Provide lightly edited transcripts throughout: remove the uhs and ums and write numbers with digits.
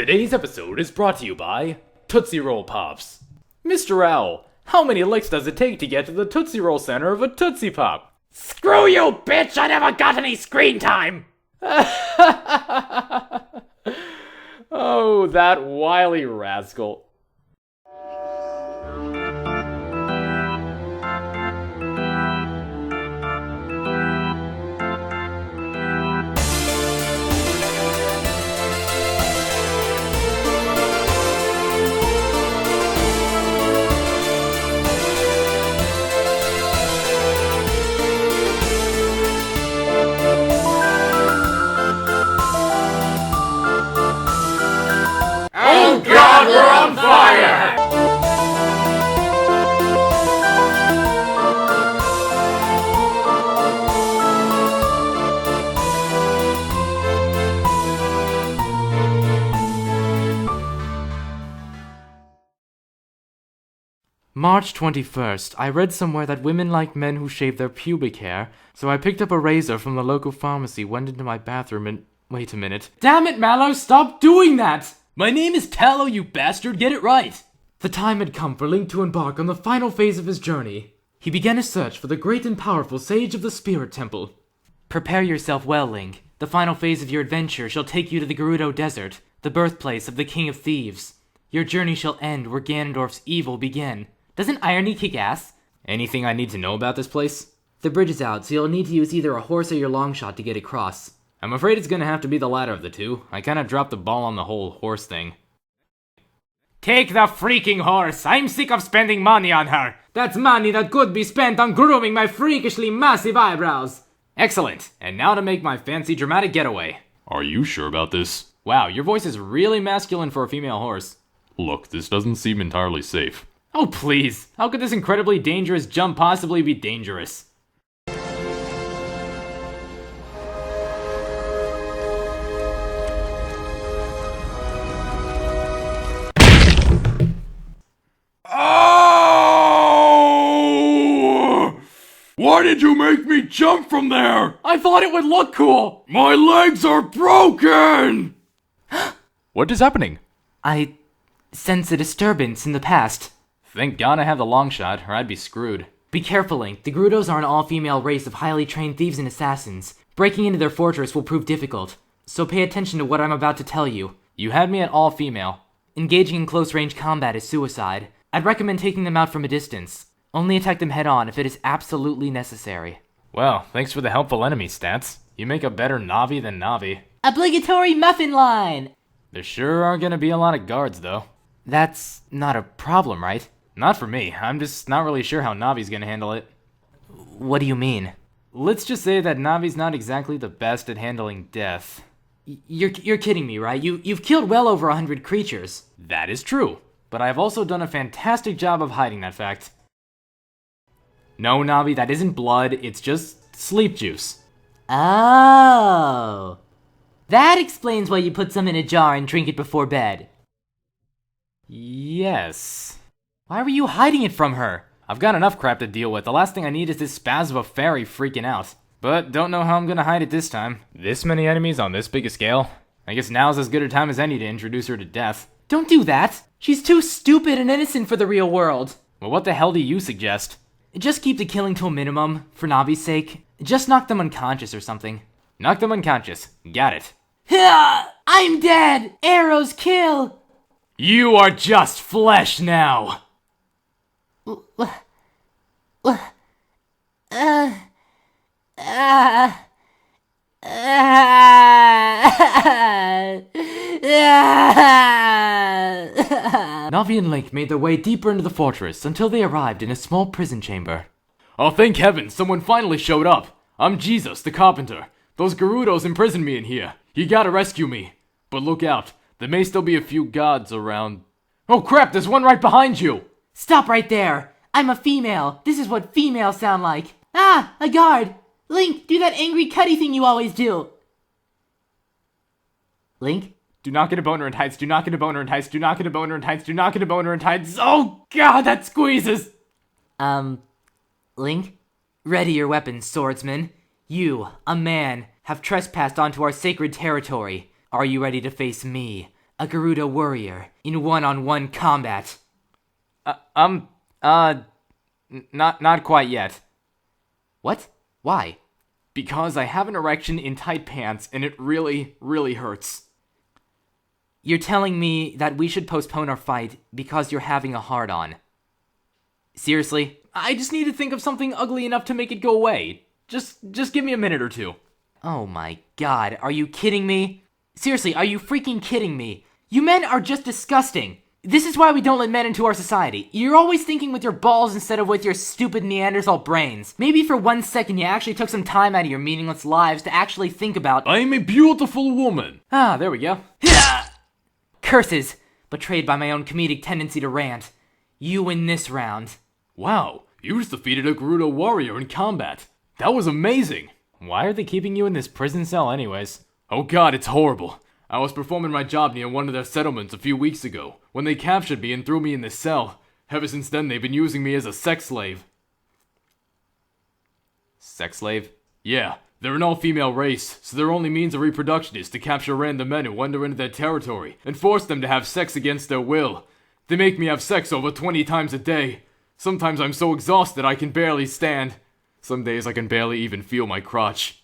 Today's episode is brought to you by Tootsie Roll Pops. Mr. Owl, how many licks does it take to get to the Tootsie Roll center of a Tootsie Pop? Screw you, bitch! I never got any screen time! Oh, that wily rascal. Oh God, we're on fire! March 21st, I read somewhere that women like men who shave their pubic hair, so I picked up a razor from the local pharmacy, went into my bathroom and... Wait a minute. Damn it, Mallow, stop doing that! My name is Tallow, you bastard, get it right! The time had come for Link to embark on the final phase of his journey. He began his search for the great and powerful Sage of the Spirit Temple. Prepare yourself well, Link. The final phase of your adventure shall take you to the Gerudo Desert, the birthplace of the King of Thieves. Your journey shall end where Ganondorf's evil began. Doesn't irony kick ass? Anything I need to know about this place? The bridge is out, so you'll need to use either a horse or your long shot to get across. I'm afraid it's gonna have to be the latter of the two. I kinda dropped the ball on the whole horse thing. Take the freaking horse! I'm sick of spending money on her! That's money that could be spent on grooming my freakishly massive eyebrows! Excellent! And now to make my fancy dramatic getaway. Are you sure about this? Wow, your voice is really masculine for a female horse. Look, this doesn't seem entirely safe. Oh please, how could this incredibly dangerous jump possibly be dangerous? Oh! Why did you make me jump from there? I thought it would look cool! My legs are broken! What is happening? I sense a disturbance in the past. Thank God I have the long shot, or I'd be screwed. Be careful, Link. The Gerudos are an all-female race of highly trained thieves and assassins. Breaking into their fortress will prove difficult. So pay attention to what I'm about to tell you. You had me at all female. Engaging in close-range combat is suicide. I'd recommend taking them out from a distance. Only attack them head-on if it is absolutely necessary. Well, thanks for the helpful enemy stats. You make a better Navi than Navi. Obligatory muffin line! There sure are gonna be a lot of guards, though. That's not a problem, right? Not for me. I'm just not really sure how Navi's gonna handle it. What do you mean? Let's just say that Navi's not exactly the best at handling death. You're kidding me, right? You've killed well over 100 creatures. That is true, but I've also done a fantastic job of hiding that fact. No, Navi, that isn't blood, it's just sleep juice. Oh. That explains why you put some in a jar and drink it before bed. Yes. Why were you hiding it from her? I've got enough crap to deal with. The last thing I need is this spaz of a fairy freaking out. But don't know how I'm gonna hide it this time. This many enemies on this big a scale? I guess now's as good a time as any to introduce her to death. Don't do that! She's too stupid and innocent for the real world. Well, what the hell do you suggest? Just keep the killing to a minimum, for Navi's sake. Just knock them unconscious or something. Knock them unconscious. Got it. I'm dead! Arrows kill! You are just flesh now! Navi and Link made their way deeper into the fortress until they arrived in a small prison chamber. Oh, thank heaven, someone finally showed up. I'm Jesus, the carpenter. Those Gerudos imprisoned me in here. You gotta rescue me. But look out, there may still be a few gods around. Oh crap, there's one right behind you! Stop right there! I'm a female. This is what females sound like. Ah, a guard! Link, do that angry cutty thing you always do. Link? Do not get a boner in heights, do not get a boner in heights, do not get a boner in heights, do not get a boner in heights. Oh god, that squeezes! Link? Ready your weapons, swordsman. You, a man, have trespassed onto our sacred territory. Are you ready to face me, a Gerudo warrior, in one-on-one combat. Not quite yet. What? Why? Because I have an erection in tight pants and it really, really hurts. You're telling me that we should postpone our fight because you're having a hard-on. Seriously? I just need to think of something ugly enough to make it go away. Just give me a minute or two. Oh my god, are you kidding me? Seriously, are you freaking kidding me? You men are just disgusting. This is why we don't let men into our society. You're always thinking with your balls instead of with your stupid Neanderthal brains. Maybe for 1 second you actually took some time out of your meaningless lives to actually think about— I'm a beautiful woman. Ah, there we go. Curses! Betrayed by my own comedic tendency to rant. You win this round. Wow, you just defeated a Gerudo warrior in combat. That was amazing. Why are they keeping you in this prison cell anyways? Oh god, it's horrible. I was performing my job near one of their settlements a few weeks ago, when they captured me and threw me in this cell. Ever since then, they've been using me as a sex slave. Sex slave? Yeah, they're an all-female race, so their only means of reproduction is to capture random men who wander into their territory and force them to have sex against their will. They make me have sex over 20 times a day. Sometimes I'm so exhausted I can barely stand. Some days I can barely even feel my crotch.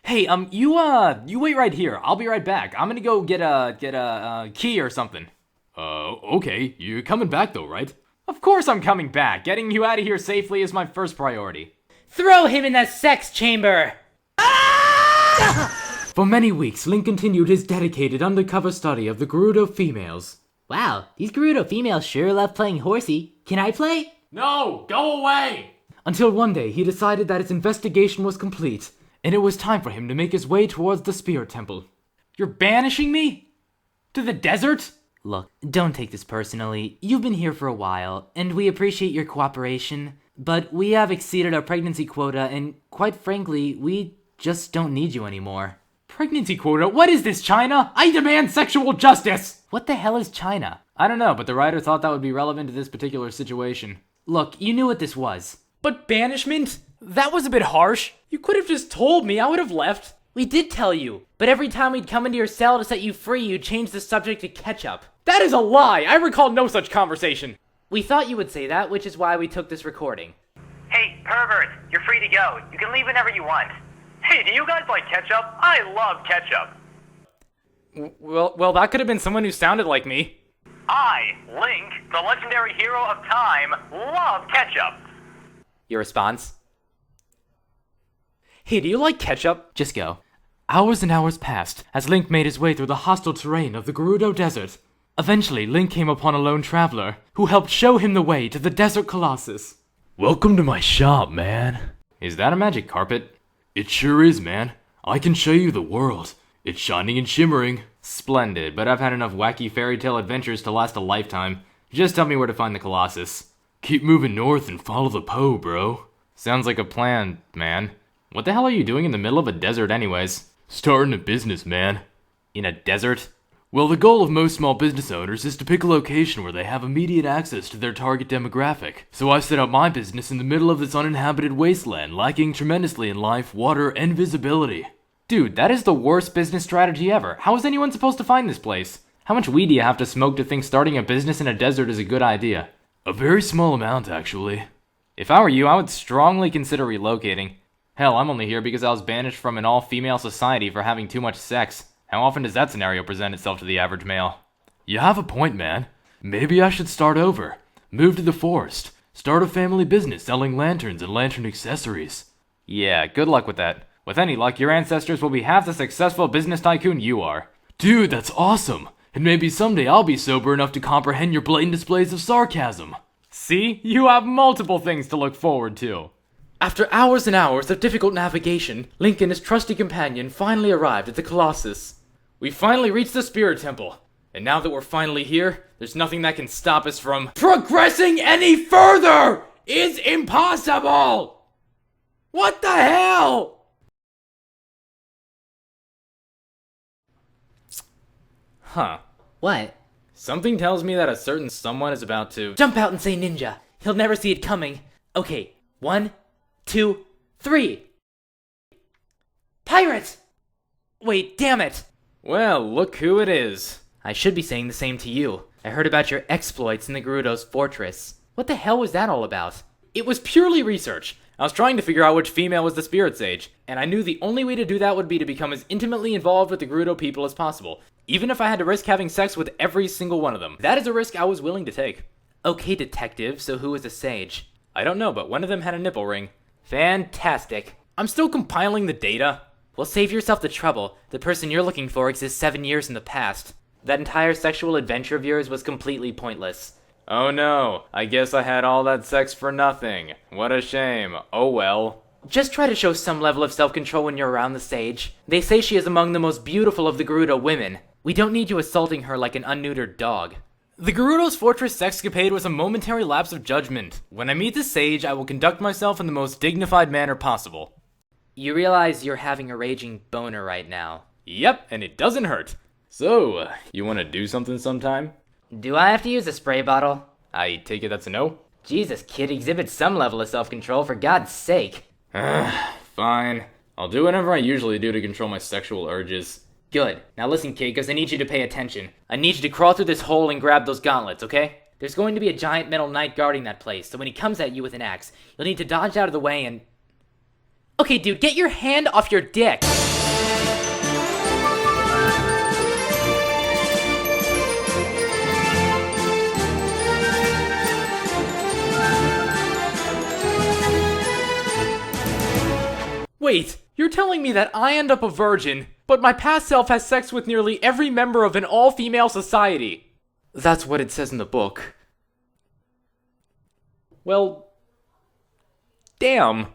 Hey, you wait right here. I'll be right back. I'm gonna go get a key or something. Okay. You're coming back though, right? Of course I'm coming back. Getting you out of here safely is my first priority. Throw him in that sex chamber! For many weeks, Link continued his dedicated undercover study of the Gerudo females. Wow, these Gerudo females sure love playing horsey. Can I play? No! Go away! Until one day, he decided that his investigation was complete, and it was time for him to make his way towards the Spirit Temple. You're banishing me? To the desert? Look, don't take this personally. You've been here for a while, and we appreciate your cooperation, but we have exceeded our pregnancy quota, and quite frankly, we just don't need you anymore. Pregnancy quota? What is this, China? I demand sexual justice! What the hell is China? I don't know, but the writer thought that would be relevant to this particular situation. Look, you knew what this was. But banishment? That was a bit harsh. You could have just told me. I would have left. We did tell you, but every time we'd come into your cell to set you free, you'd change the subject to ketchup. That is a lie. I recall no such conversation. We thought you would say that, which is why we took this recording. Hey, pervert, you're free to go. You can leave whenever you want. Hey, do you guys like ketchup? I love ketchup. Well, that could have been someone who sounded like me. I, Link, the legendary hero of time, love ketchup. Your response? Hey, do you like ketchup? Just go. Hours and hours passed as Link made his way through the hostile terrain of the Gerudo Desert. Eventually, Link came upon a lone traveler who helped show him the way to the Desert Colossus. Welcome to my shop, man. Is that a magic carpet? It sure is, man. I can show you the world. It's shining and shimmering. Splendid, but I've had enough wacky fairy tale adventures to last a lifetime. Just tell me where to find the Colossus. Keep moving north and follow the Po, bro. Sounds like a plan, man. What the hell are you doing in the middle of a desert anyways? Starting a business, man. In a desert? Well, the goal of most small business owners is to pick a location where they have immediate access to their target demographic. So I set up my business in the middle of this uninhabited wasteland, lacking tremendously in life, water, and visibility. Dude, that is the worst business strategy ever. How is anyone supposed to find this place? How much weed do you have to smoke to think starting a business in a desert is a good idea? A very small amount, actually. If I were you, I would strongly consider relocating. Hell, I'm only here because I was banished from an all-female society for having too much sex. How often does that scenario present itself to the average male? You have a point, man. Maybe I should start over. Move to the forest. Start a family business selling lanterns and lantern accessories. Yeah, good luck with that. With any luck, your ancestors will be half the successful business tycoon you are. Dude, that's awesome. And maybe someday I'll be sober enough to comprehend your blatant displays of sarcasm. See? You have multiple things to look forward to. After hours and hours of difficult navigation, Link and his trusty companion finally arrived at the Colossus. We finally reached the Spirit Temple. And now that we're finally here, there's nothing that can stop us from progressing any further! It's impossible! What the hell? Huh. What? Something tells me that a certain someone is about to Jump out and say ninja. He'll never see it coming. Okay, 1, 2, 3. Pirates! Wait, damn it. Well, look who it is. I should be saying the same to you. I heard about your exploits in the Gerudo's fortress. What the hell was that all about? It was purely research. I was trying to figure out which female was the Spirit Sage, and I knew the only way to do that would be to become as intimately involved with the Gerudo people as possible, even if I had to risk having sex with every single one of them. That is a risk I was willing to take. Okay, detective, so who was a sage? I don't know, but one of them had a nipple ring. Fantastic. I'm still compiling the data. Well, save yourself the trouble. The person you're looking for exists 7 years in the past. That entire sexual adventure of yours was completely pointless. Oh no, I guess I had all that sex for nothing. What a shame. Oh well. Just try to show some level of self-control when you're around the sage. They say she is among the most beautiful of the Gerudo women. We don't need you assaulting her like an unneutered dog. The Gerudo's fortress sexcapade was a momentary lapse of judgment. When I meet the sage, I will conduct myself in the most dignified manner possible. You realize you're having a raging boner right now. Yep, and it doesn't hurt. So, you want to do something sometime? Do I have to use a spray bottle? I take it that's a no? Jesus, kid, exhibit some level of self-control, for God's sake. Fine. I'll do whatever I usually do to control my sexual urges. Good. Now listen, kid, because I need you to pay attention. I need you to crawl through this hole and grab those gauntlets, okay? There's going to be a giant metal knight guarding that place, so when he comes at you with an axe, you'll need to dodge out of the way and... Okay, dude, get your hand off your dick! Wait, you're telling me that I end up a virgin, but my past self has sex with nearly every member of an all-female society? That's what it says in the book. Well, damn.